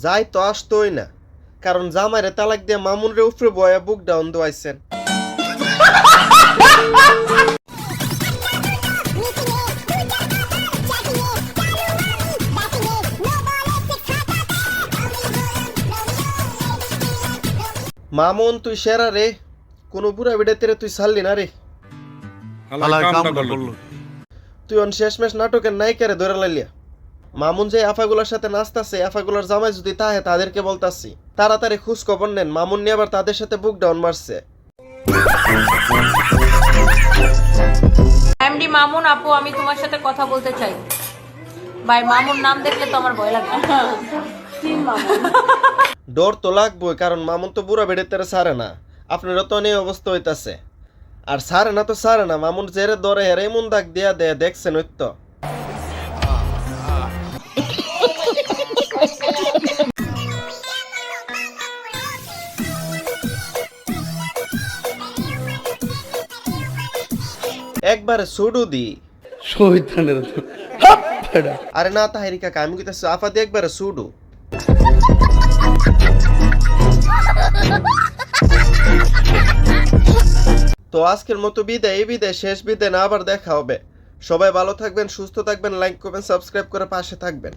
যাই তো আসতোই না, কারণ জামাইরে তালাক দিয়ে মামুনরে উফরে বয়া বুক ডাউন দোয়াইছেন। মামুন তুই সেরা রে, কোন বুড়া বিড়াতে তুই ছাড়লি না রে। তুই অন শেষমেশ নাটকের নায়িকারে ধরে লাইলিয়া। মামুন যে আফাগুলার সাথে নাচতাছে, আফাগুলার জামাই যদি তাহে তাদেরকে বলতাছি তাড়াতাড়ি খোঁজ খবর নেন, মামুন নিয়ে আবার তাদের সাথে বুক ডাউন মারছে। এমডি মামুন আপু, আমি তোমার সাথে কথা বলতে চাই। ভাই মামুন নাম দেখলে তো আমার ভয় লাগে। ডর তো লাগবই, কারণ মামুন তো বুড়া বেড়ে সারে না। আপনারও তো অনেক অবস্থা হইতাছে, আর সারে না তো সারে না। মামুন জেরে দরে হেরে এমন দাগ দিয়া দেয়, দেখছেন ওই তো। একবারে সুডু দি আরে না তাহারি কাকা, আমি কইতাছি আফা দি একবারে সুডু। তো আজকের মতো বিদায়, এই বিদায় শেষ বিদায় না, আবার দেখা হবে। সবাই ভালো থাকবেন, সুস্থ থাকবেন, লাইক করবেন, সাবস্ক্রাইব করে পাশে থাকবেন।